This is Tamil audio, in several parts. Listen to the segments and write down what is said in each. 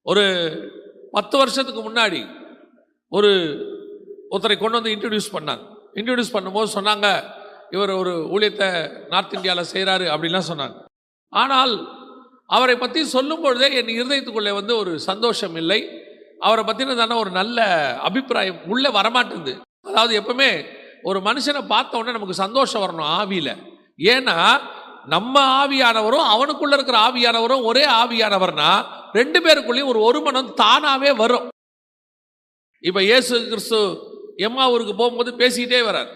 ஒரு 10 வருஷத்துக்கு முன்னாடி ஒருத்தரை கொண்டு வந்து இன்ட்ரடியூஸ் பண்ணாங்க. இன்ட்ரடியூஸ் பண்ணும்போது சொன்னாங்க, இவர் ஒரு ஊழியத்தை நார்த் இந்தியாவில் செய்கிறாரு அப்படின்லாம் சொன்னாங்க. ஆனால் அவரை பற்றி சொல்லும் பொழுதே என் இருதயத்துக்குள்ளே ஒரு சந்தோஷம் இல்லை. அவரை பற்றினதான ஒரு நல்ல அபிப்பிராயம் உள்ளே வரமாட்டேங்குது. அதாவது எப்பவுமே ஒரு மனுஷனை பார்த்த உடனே நமக்கு சந்தோஷம் வரணும் ஆவியில். ஏன்னா நம்ம ஆவியானவரும் அவனுக்குள்ள இருக்கிற ஆவியானவரும் ஒரே ஆவியானவர்னா ரெண்டு பேருக்குள்ளேயும் ஒரு மனம் தானாவே வரும். இப்ப இயேசு கிறிஸ்து எம்மாவூருக்கு போகும்போது பேசிக்கிட்டே வர்றார்.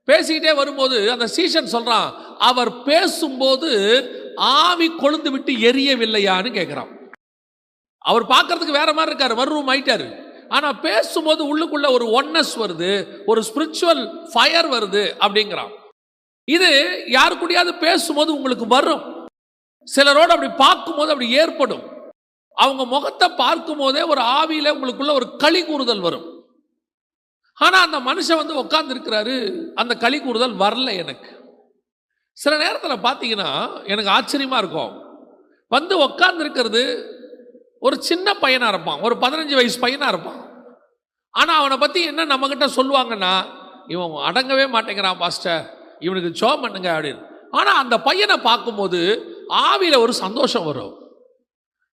பேசிக்கிட்டே வரும்போது அந்த சீஷன் சொல்றான், அவர் பேசும்போது ஆவி கொழுந்து விட்டு எரியவில்லையான்னு கேட்கிறான். அவர் பார்க்கறதுக்கு வேற மாதிரி இருக்காரு, மறுரூம் ஆயிட்டாரு. ஆனா பேசும்போது உள்ளுக்குள்ள ஒரு ஒன்னஸ் வருது, ஒரு ஸ்பிரிச்சுவல் ஃபயர் வருது அப்படிங்கிறான். இது யாரு கூடயாவது பேசும்போது உங்களுக்கு வரும். சிலரோடு அப்படி பார்க்கும்போது அப்படி ஏற்படும். அவங்க முகத்தை பார்க்கும் போதே ஒரு ஆவியில உங்களுக்குள்ள ஒரு களி கூறுதல் வரும். ஆனா அந்த மனுஷன் உட்கார்ந்து இருக்கிறாரு, அந்த களி கூறுதல் வரல எனக்கு. சில நேரத்தில் பார்த்தீங்கன்னா எனக்கு ஆச்சரியமா இருக்கும். உட்கார்ந்து இருக்கிறது ஒரு சின்ன பையனா இருப்பான், ஒரு 15 வயசு பையனா இருப்பான். ஆனா அவனை பத்தி என்ன நம்ம கிட்ட சொல்லுவாங்கன்னா, இவன் அடங்கவே மாட்டேங்கிறான் பாஸ்டர், இவனுக்கு ஜெபம் பண்ணுங்க அப்படின்னு. ஆனா அந்த பையனை பார்க்கும்போது ஆவியில ஒரு சந்தோஷம் வரும்.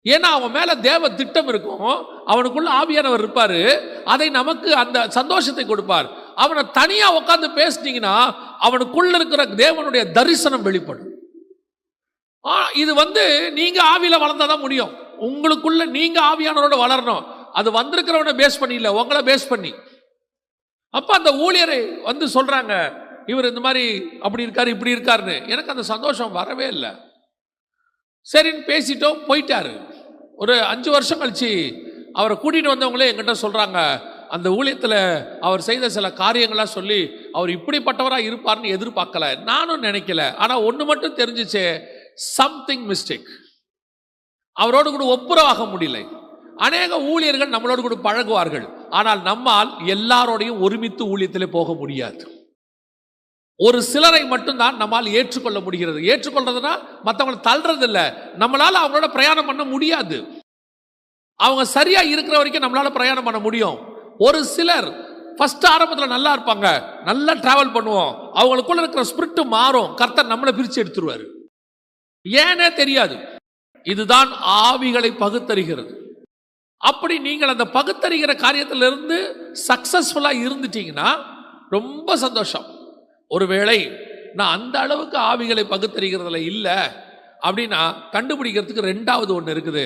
ஏன்னா அவன் மேல தேவ திட்டம் இருக்கும், அவனுக்குள்ள ஆவியானவர் இருப்பாரு, அதை நமக்கு அந்த சந்தோஷத்தை கொடுப்பார். அவனை தனியா உட்கார்ந்து பேசினீங்கன்னா அவனுக்குள்ள இருக்கிற தேவனுடைய தரிசனம் வெளிப்படும். இது நீங்க ஆவியில வளர்ந்தாதான் முடியும். உங்களுக்குள்ள நீங்க ஆவியானவரோட வளரணும். அது வந்திருக்கிறவனை பேஸ் பண்ணி இல்ல, உங்களை பேஸ் பண்ணி. அப்ப அந்த ஊழியரை சொல்றாங்க, இவர் இந்த மாதிரி அப்படி இருக்காரு இப்படி இருக்காருன்னு. எனக்கு அந்த சந்தோஷம் வரவே இல்லை. சரின்னு பேசிட்டோம், போயிட்டாரு. ஒரு 5 வருஷம் கழிச்சு அவரை கூட்டிட்டு வந்தவங்களே என்கிட்ட சொல்றாங்க, அந்த ஊழியத்தில் அவர் செய்த சில காரியங்களாக சொல்லி அவர் இப்படிப்பட்டவராக இருப்பார்னு எதிர்பார்க்கல, நானும் நினைக்கல. ஆனால் ஒன்று மட்டும் தெரிஞ்சிச்சு, சம்திங் மிஸ்டேக். அவரோடு கூட ஒப்புரவாக முடியல. அநேக ஊழியர்கள் நம்மளோடு கூட பழகுவார்கள், ஆனால் நம்மால் எல்லாரோடையும் ஒருமித்து ஊழியத்திலே போக முடியாது. ஒரு சிலரை மட்டும்தான் நம்மால் ஏற்றுக்கொள்ள முடிகிறது. ஏற்றுக்கொள்றதுனா மற்றவங்களை தள்ளுறது இல்லை, நம்மளால அவங்களோட பிரயாணம் பண்ண முடியாது. அவங்க சரியா இருக்கிற வரைக்கும் நம்மளால பிரயாணம் பண்ண முடியும். ஒரு சிலர் ஃபர்ஸ்ட் ஆரம்பத்தில் நல்லா இருப்பாங்க, நல்லா டிராவல் பண்ணுவோம், அவங்களுக்குள்ள இருக்கிற ஸ்பிரிட் மாறும், கர்த்தர் நம்மளை பிரித்து எடுத்துருவாரு. ஏனே தெரியாது. இதுதான் ஆவிகளை பகுத்தறிகிறது. அப்படி நீங்கள் அந்த பகுத்தறிகிற காரியத்திலிருந்து சக்சஸ்ஃபுல்லா இருந்துட்டீங்கன்னா ரொம்ப சந்தோஷம். ஒருவேளை நான் அந்த அளவுக்கு ஆவிகளை பகுத்தறிகிறதுல இல்லை அப்படின்னா கண்டுபிடிக்கிறதுக்கு 2வது ஒன்று இருக்குது.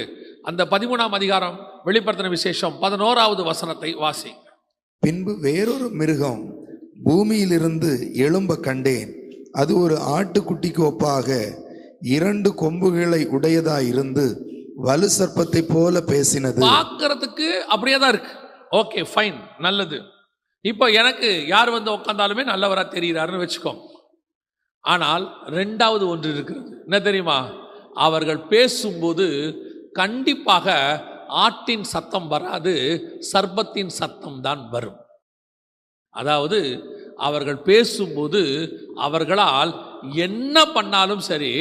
அந்த 13ஆம் அதிகாரம் வெளிப்படுத்தின விசேஷம் 11வது வசனத்தை வாசி. பின்பு வேறொரு மிருகம் பூமியிலிருந்து எழும்ப கண்டேன். அது ஒரு ஆட்டுக்குட்டிக்கு ஒப்பாக 2 கொம்புகளை உடையதாயிருந்து வலு சர்ப்பத்தை போல பேசினது. பார்க்கறதுக்கு அப்படியே தான் இருக்கு. ஓகே, ஃபைன், நல்லது. இப்போ எனக்கு யார் உட்கார்ந்தாலுமே நல்லவரா தெரிகிறாருன்னு வச்சுக்கோ. ஆனால் 2வது ஒன்று இருக்கிறது. என்ன தெரியுமா? அவர்கள் பேசும்போது கண்டிப்பாக ஆட்டின் சத்தம் வராது, சர்ப்பத்தின் சத்தம் தான் வரும். அதாவது அவர்கள் பேசும்போது அவர்களால் என்ன பண்ணாலும் சரி,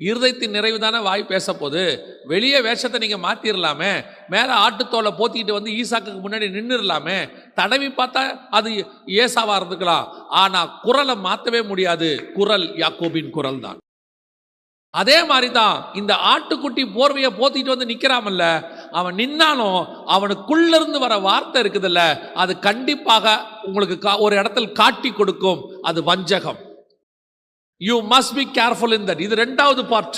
இருதயத்தின் நிறைவு தானே வாய் பேச போது. வெளியே வேஷத்தை நீங்க மாத்திரலாமே, மேல ஆட்டுத்தோலை போத்திக்கிட்டு ஈசாக்கு முன்னாடி நின்றுடலாமே, தடவி பார்த்தா அது ஏசாவா இருந்துக்கலாம். ஆனா குரலை மாத்தவே முடியாது, குரல் யாக்கோபின் குரல் தான். அதே மாதிரிதான் இந்த ஆட்டுக்குட்டி போர்வையை போத்திட்டு நிக்கிறாமல்ல, அவன் நின்னாலும் அவனுக்குள்ள இருந்து வர வார்த்தை இருக்குதுல்ல, அது கண்டிப்பாக உங்களுக்கு ஒரு இடத்தில் காட்டி கொடுக்கும். அது வஞ்சகம். You must be careful in that. இது 2வது பார்ட்.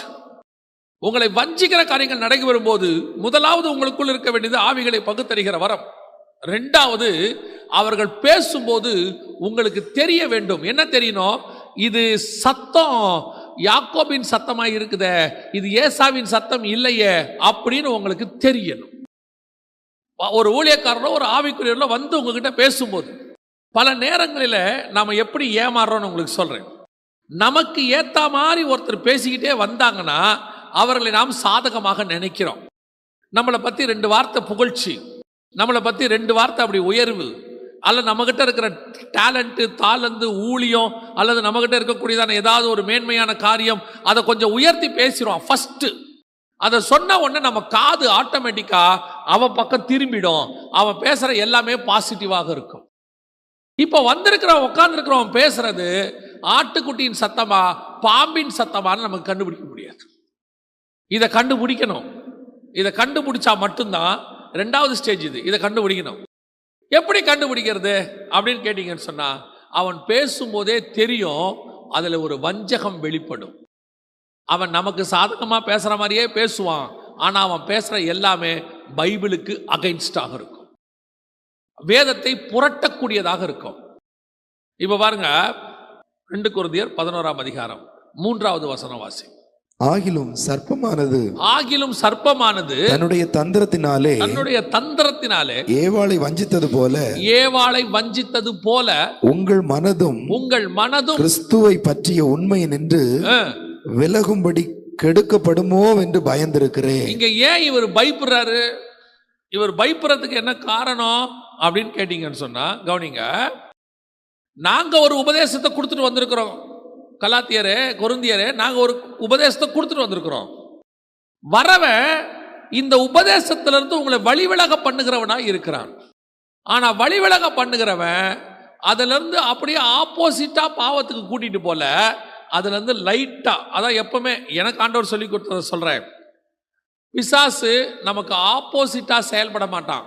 உங்களை வஞ்சிக்கிற காரியங்கள் நடக்க வரும்போது முதலாவது உங்களுக்குள் இருக்க வேண்டியது ஆவிகளை பகுத்தறிகிற வரம். 2வது அவர்கள் பேசும்போது உங்களுக்கு தெரிய வேண்டும். என்ன தெரியணும்? இது சத்தம் யாக்கோபின் சத்தமாய் இருக்குதே, இது ஏசாவின் சத்தம் இல்லையே அப்படின்னு உங்களுக்கு தெரியணும். ஒரு ஊழியக்காரனோ ஒரு ஆவிக்குரியோ உங்ககிட்ட பேசும்போது பல நேரங்களில் நாம எப்படி ஏமாறுறோம்னு உங்களுக்கு சொல்றேன். நமக்கு ஏத்த மாதிரி ஒருத்தர் பேசிக்கிட்டே வந்தாங்கன்னா அவர்களை நாம் சாதகமாக நினைக்கிறோம். நம்மளை பத்தி 2 வார்த்தை புகழ்ச்சி, நம்மளை பத்தி 2 வார்த்தை அப்படி உயர்வு, அல்லது நம்மகிட்ட இருக்கிற டேலண்ட், தாளந்து, ஊழியம், அல்லது நம்மகிட்ட இருக்கக்கூடியதான ஏதாவது ஒரு மேன்மையான காரியம், அதை கொஞ்சம் உயர்த்தி பேசிடுவோம் ஃபர்ஸ்ட். அதை சொன்ன உடனே நம்ம காது ஆட்டோமேட்டிக்கா அவன் பக்கம் திரும்பிடும். அவன் பேசுற எல்லாமே பாசிட்டிவாக இருக்கும். இப்ப வந்திருக்கிறவன் உட்கார்ந்து இருக்கிறவன் பேசுறது ஆட்டுக்குட்டியின் சத்தமா பாம்பின் சத்தமானு நமக்கு கண்டுபிடிக்க முடியாது. இதை கண்டுபிடிக்கணும். இதை கண்டுபிடிச்சா மட்டும்தான் ரெண்டாவது ஸ்டேஜ் இது. இதை கண்டுபிடிக்கணும். எப்படி கண்டுபிடிக்கிறது அப்படின்னு கேட்டீங்கன்னு சொன்னா, அவன் பேசும்போதே தெரியும் அதுல ஒரு வஞ்சகம் வெளிப்படும். அவன் நமக்கு சாதகமா பேசுற மாதிரியே பேசுவான், ஆனா அவன் பேசுற எல்லாமே பைபிளுக்கு அகைன்ஸ்டாக இருக்கும், வேதத்தை புரட்டக்கூடியதாக இருக்கும். இப்ப பாருங்க, 2 கொரிந்தியர் 11ஆம் அதிகாரம் 3வது வசனம் வாசி. ஆகிலும் சர்ப்பமானது தன்னுடைய தந்திரத்தினாலே ஏவாளை வஞ்சித்தது போல உங்கள் மனதும் கிறிஸ்துவை பற்றிய உண்மை நின்று விலகும்படி கெடுக்கப்படுமோ என்று பயந்திருக்கிறேன். இங்க ஏன் இவர் பயப்படுறாரு? இவர் பயப்படுறதுக்கு என்ன காரணம் அப்படின்னு கேட்டீங்கன்னு சொன்னா, கவனிங்க, நாங்க ஒரு உபதேசத்தை கொடுத்துட்டு வந்திருக்கிறோம். கலாத்தியரே, கொரிந்தியரே, நாங்க ஒரு உபதேசத்தை கொடுத்துட்டு வந்திருக்கிறோம். வரவன் இந்த உபதேசத்திலிருந்து உங்களை வழிவிலக பண்ணுகிறவனா இருக்கிறான். ஆனா வழிவிலக பண்ணுகிறவன் அதுல இருந்து அப்படியே ஆப்போசிட்டா பாவத்துக்கு கூட்டிட்டு போல, அதுல இருந்து லைட்டா, அதான் எப்பவுமே எனக்கு ஆண்டவர் சொல்லி கொடுத்ததை சொல்றேன், பிசாசு நமக்கு ஆப்போசிட்டா செயல்பட மாட்டான்,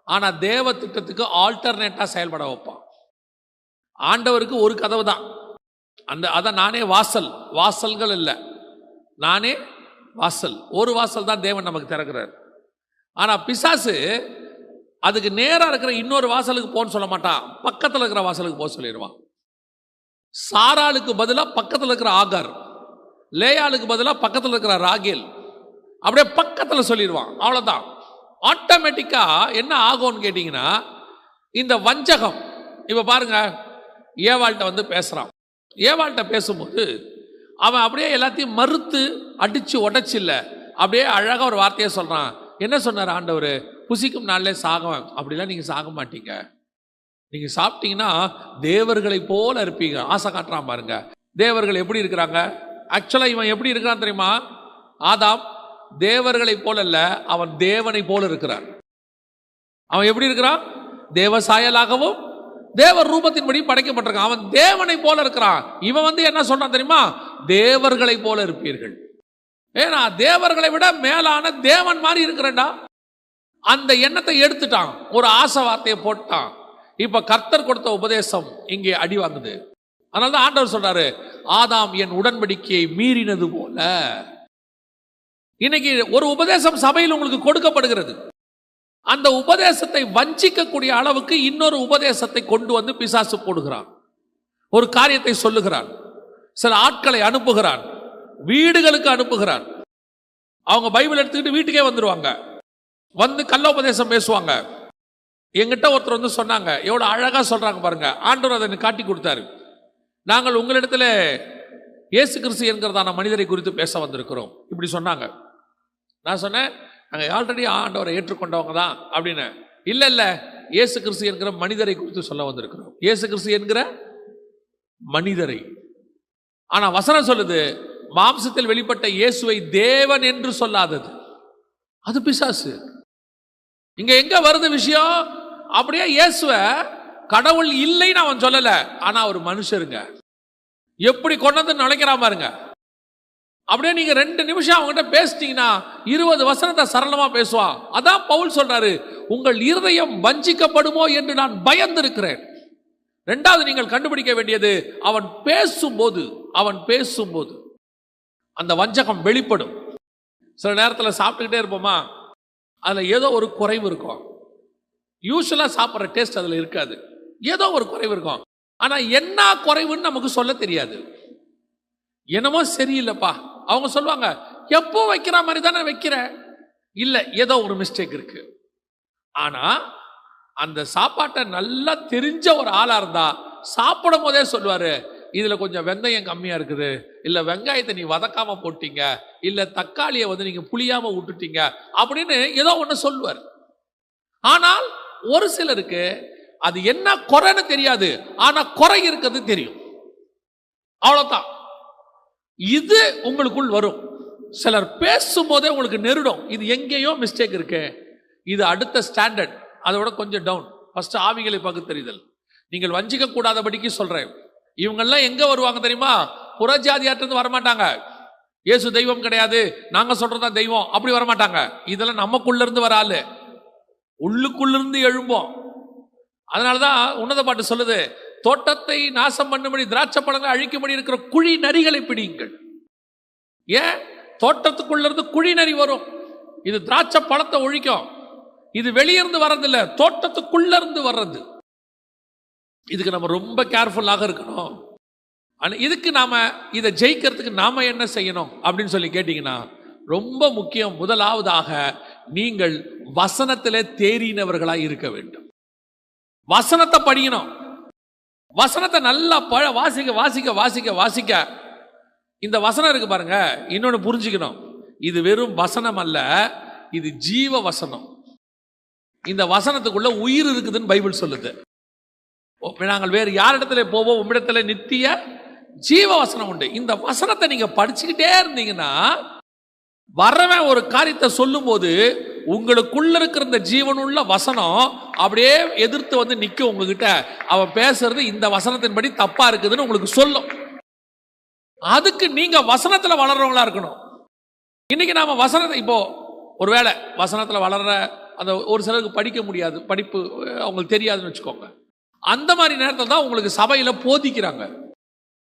ஆனா தேவ திட்டத்துக்கு ஆல்டர்னேட்டா செயல்பட வைப்பான். ஆண்டவருக்கு ஒரு கதவு தான், அதான் நானே வாசல்கள் இல்லை, நானே வாசல், ஒரு வாசல் தான் தேவன் நமக்கு திறக்கிறார். ஆனா பிசாசு அதுக்கு நேரா இருக்கிற இன்னொரு வாசலுக்கு போன்னு சொல்ல மாட்டான், பக்கத்தில் இருக்கிற வாசலுக்கு போக சொல்லிடுவான். சாராளுக்கு பதிலாக பக்கத்தில் இருக்கிற ஆகார், லேயாளுக்கு பதிலாக பக்கத்தில் இருக்கிற ராகேல், அப்படியே பக்கத்தில் சொல்லிடுவான். அவ்வளோதான். ஆட்டோமேட்டிக்கா என்ன ஆகும்னு கேட்டிங்கன்னா, இந்த வஞ்சகம், இப்போ பாருங்க, ஏவாள்கிட்ட வந்து பேசுகிறான். ஏவாள்கிட்ட பேசும்போது அவன் அப்படியே எல்லாத்தையும் மறுத்து அடித்து உடைச்சில்ல, அப்படியே அழகாக ஒரு வார்த்தையை சொல்கிறான். என்ன சொன்னார் ஆண்டவர்? புசிக்கும் நாளிலே சாகுவேன். அப்படிலாம் நீங்கள் சாக மாட்டீங்க, நீங்கள் சாப்பிட்டீங்கன்னா தேவர்களை போல இருப்பீங்க. ஆசை காட்டுறான் பாருங்க. தேவர்கள் எப்படி இருக்கிறாங்க? ஆக்சுவலாக இவன் எப்படி இருக்கிறான் தெரியுமா? ஆதாம் தேவர்களை போல அல்ல, அவன் தேவனை போல இருக்கிறான். அவன் எப்படி இருக்கிறான்? தேவ சாயலாகவும் தேவர் ரூபத்தின்படி படைக்கப்பட்டிருக்கான். அவன் தேவனை போல இருக்கிறான். இவன் வந்து என்ன சொன்னான் தெரியுமா? தேவர்களை போல இருப்பீர்கள். ஏன்னா தேவர்களை விட மேலான தேவன் மாதிரி இருக்கிறேன்டா. அந்த எண்ணத்தை எடுத்துட்டான், ஒரு ஆசை வார்த்தையை போட்டான். இப்ப கர்த்தர் கொடுத்த உபதேசம் இங்கே அடி வாங்குது. அதனாலதான் ஆண்டவர் சொல்றாரு, ஆதாம் என் உடன்படிக்கையை மீறினது போல. இன்னைக்கு ஒரு உபதேசம் சபையில் உங்களுக்கு கொடுக்கப்படுகிறது. அந்த உபதேசத்தை வஞ்சிக்கக்கூடிய அளவுக்கு இன்னொரு உபதேசத்தை கொண்டு வந்து பிசாசு போடுகிறான். ஒரு காரியத்தை சொல்லுகிறான், சில ஆட்களை அனுப்புகிறான், வீடுகளுக்கு அனுப்புகிறான். அவங்க பைபிள் எடுத்துக்கிட்டு வீட்டுக்கே வந்துருவாங்க, வந்து கள்ள உபதேசம் பேசுவாங்க. எங்கிட்ட ஒருத்தர் வந்து சொன்னாங்க, எவ்வளவு அழகா சொல்றாங்க பாருங்க. ஆண்டவர் அதை காட்டி கொடுத்தாரு. நாங்கள் உங்களிடத்துல இயேசு கிறிஸ்து என்கிறதான மனிதரை குறித்து பேச வந்திருக்கிறோம் இப்படி சொன்னாங்க. நான் சொன்னேன், நாங்கள் ஆல்ரெடி ஆண்டவரை ஏற்றுக்கொண்டவங்க தான் அப்படின்னு. இல்லை இல்லை, இயேசு கிறிஸ்து என்கிற மனிதரை குறித்து சொல்ல வந்திருக்கிறோம். இயேசு கிறிஸ்து என்கிற மனிதரை. ஆனா வசனம் சொல்லுது, மாம்சத்தில் வெளிப்பட்ட இயேசுவை தேவன் என்று சொல்லாதது அது பிசாசு. இங்க எங்க வருது விஷயம்? அப்படியே இயேசுவ கடவுள் இல்லைன்னு அவன் சொல்லல, ஆனா ஒரு மனுஷருங்க. எப்படி கொண்டு வந்து நுழைக்கிறான் பாருங்க. அப்படியே நீங்க 2 நிமிஷம் அவங்ககிட்ட பேசிட்டீங்கன்னா 20 வசனத்தை சரளமா பேசுவான். அதான் பவுல் சொல்றாரு, உங்கள் இருதயம் வஞ்சிக்கப்படுமோ என்று நான் பயந்திருக்கிறேன். 2வது நீங்கள் கண்டுபிடிக்க வேண்டியது, அவன் பேசும்போது அந்த வஞ்சகம் வெளிப்படும். சில நேரத்தில் சாப்பிட்டுக்கிட்டே இருப்போமா, அதுல ஏதோ ஒரு குறைவு இருக்கும். யூஸ்வலா சாப்பிட்ற டேஸ்ட் அதுல இருக்காது, ஏதோ ஒரு குறைவு இருக்கும். ஆனா என்ன குறைவுன்னு நமக்கு சொல்ல தெரியாது. என்னமோ சரியில்லைப்பா, அவங்க சொல்லுவாங்க, எப்போ வைக்கிற மாதிரி தானே வைக்கிற, இல்ல ஏதோ ஒரு மிஸ்டேக் இருக்கு. ஆனா அந்த சாப்பாட்டை நல்லா தெரிஞ்ச ஒரு ஆளா இருந்தா சாப்பிடும் போதே சொல்லுவாரு, இதுல கொஞ்சம் வெந்தயம் கம்மியா இருக்குது, இல்ல வெங்காயத்தை நீ வதக்காம போட்டீங்க, இல்ல தக்காளியை வந்து நீங்க புளியாம விட்டுட்டீங்க அப்படின்னு ஏதோ ஒண்ணு சொல்லுவார். ஆனால் ஒரு சிலருக்கு அது என்ன குறைன்னு தெரியாது, ஆனா குறை இருக்கிறது தெரியும். அவ்வளவுதான். இது உங்களுக்குள் வரும். சிலர் பேசும்போதே உங்களுக்கு நெருடும், இது எங்கேயோ மிஸ்டேக் இருக்கு, இது அடுத்த ஸ்டாண்டர்ட், அதோட கொஞ்சம் டவுன். ஃபர்ஸ்ட் ஆவிகளை பகுத்தறிதல். நீங்கள் வஞ்சிக்க கூடாதபடிக்கு சொல்றேன். இவங்கெல்லாம் எங்க வருவாங்க தெரியுமா? புறஜாதியாட்டிருந்து வரமாட்டாங்க. இயேசு தெய்வம் கிடையாது, நாங்க சொல்றதா தெய்வம், அப்படி வரமாட்டாங்க. இதெல்லாம் நமக்குள்ள இருந்து வர ஆளு, உள்ளுக்குள்ளிருந்து எழும்போம். அதனாலதான் உன்னத பாட்டு சொல்லுது, தோட்டத்தை நாசம் பண்ணும்படி திராட்சை பழங்களை அழிக்கும்படி இருக்கிற குழி நரிகளை பிடியுங்கள். ஏன்? தோட்டத்துக்குள்ள இருந்து குழி நரி வரும், இது திராட்சை பழத்தை ஒழிக்கும். இது வெளியிருந்து வர்றதில்ல, தோட்டத்துக்குள்ள இருந்து வர்றது. இதுக்கு நம்ம ரொம்ப கேர்ஃபுல்லாக இருக்கணும். இதுக்கு நாம இதை ஜெயிக்கிறதுக்கு நாம என்ன செய்யணும் அப்படின்னு சொல்லி கேட்டீங்கன்னா, ரொம்ப முக்கியம். முதலாவதாக நீங்கள் வசனத்திலே தேறினவர்களாய் இருக்க வேண்டும். வசனத்தை படிக்கணும். வசனத்தை நல்லா வாசிக்க வாசிக்க வாசிக்க வாசிக்க இந்த வசனம் இருக்கு பாருங்க, இன்னொன்னு புரிஞ்சுக்கணும். இது வெறும் வசனம் அல்ல, இது ஜீவ வசனம். இந்த வசனத்துக்குள்ள உயிர் இருக்குதுன்னு பைபிள் சொல்லுது. நாங்கள் வேறு யாரிடத்துல போவோம்? உம்மிடத்துல நித்திய ஜீவ வசனம் உண்டு. இந்த வசனத்தை நீங்க படிச்சுக்கிட்டே இருந்தீங்கன்னா, வரவன் ஒரு காரியத்தை சொல்லும் போது உங்களுக்குள்ள இருக்கிற இந்த ஜீவனுள்ள வசனம் அப்படியே எதிர்த்து வந்து நிற்கும் உங்ககிட்ட. அவன் பேசுறது இந்த வசனத்தின்படி தப்பா இருக்குதுன்னு உங்களுக்கு சொல்லும். அதுக்கு நீங்க வசனத்துல வளர்றவங்களா இருக்கணும். இன்னைக்கு நாம வசனத்தை, இப்போ ஒருவேளை வசனத்துல வளர்ற அந்த ஒரு சிலருக்கு படிக்க முடியாது, படிப்பு அவங்களுக்கு தெரியாதுன்னு வச்சுக்கோங்க. அந்த மாதிரி நேரத்தில் தான் உங்களுக்கு சபையில போதிக்கிறாங்க.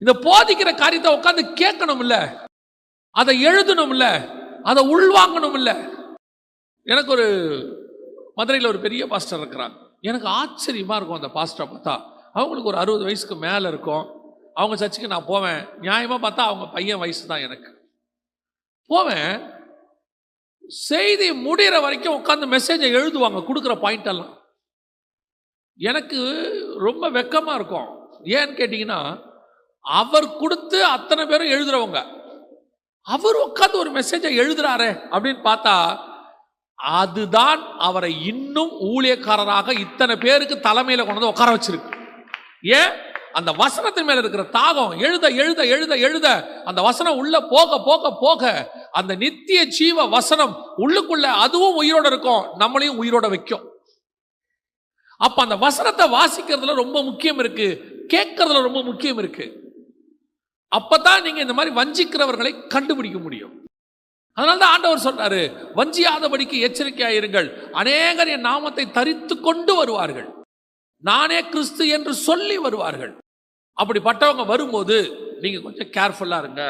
இந்த போதிக்கிற காரியத்தை உட்காந்து கேட்கணும் இல்ல, அதை எழுதணும் இல்ல, அதை உள்வாங்கணும் இல்ல. எனக்கு ஒரு மதுரையில் ஒரு பெரிய பாஸ்டர் இருக்கிறாங்க. எனக்கு ஆச்சரியமா இருக்கும் அந்த பாஸ்டரை பார்த்தா. அவங்களுக்கு ஒரு 60 வயசுக்கு மேல இருக்கும். அவங்க சர்ச்சுக்கு நான் போவேன். நியாயமா பார்த்தா அவங்க பையன் வயசு தான் எனக்கு. போவேன், செய்தி முடிகிற வரைக்கும் உட்காந்து மெசேஜை எழுதுவாங்க, கொடுக்குற பாயிண்ட் எல்லாம். எனக்கு ரொம்ப வெக்கமா இருக்கும். ஏன்னு கேட்டீங்கன்னா, அவர் கொடுத்து அத்தனை பேரும் எழுதுறவங்க, அவர் உட்காந்து ஒரு மெசேஜை எழுதுறாரு அப்படின்னு பார்த்தா, அதுதான் அவரை இன்னும் ஊழியக்காரராக இத்தனை பேருக்கு தலைமையில கொண்டு வந்து உட்கார வச்சிருக்கு. ஏன்? அந்த வசனத்தின் மேல இருக்கிற தாகம். எழுத எழுத எழுத எழுத அந்த வசனம் உள்ள போக போக போக அந்த நித்திய ஜீவ வசனம் உள்ளுக்குள்ள அதுவும் உயிரோட இருக்கும், நம்மளையும் உயிரோட வைக்கும். அப்ப அந்த வசனத்தை வாசிக்கிறதுல ரொம்ப முக்கியம் இருக்கு, கேட்கறதுல ரொம்ப முக்கியம் இருக்கு. அப்பதான் நீங்க இந்த மாதிரி வஞ்சிக்கிறவர்களை கண்டுபிடிக்க முடியும். அதனால்தான் ஆண்டவர் சொல்றாரு, வஞ்சியாதபடிக்கு எச்சரிக்கையாயிருங்கள், அநேகர் என் நாமத்தை தரித்து கொண்டு வருவார்கள், நானே கிறிஸ்து என்று சொல்லி வருவார்கள். அப்படிப்பட்டவங்க வரும்போது நீங்க கொஞ்சம் கேர்ஃபுல்லா இருங்க.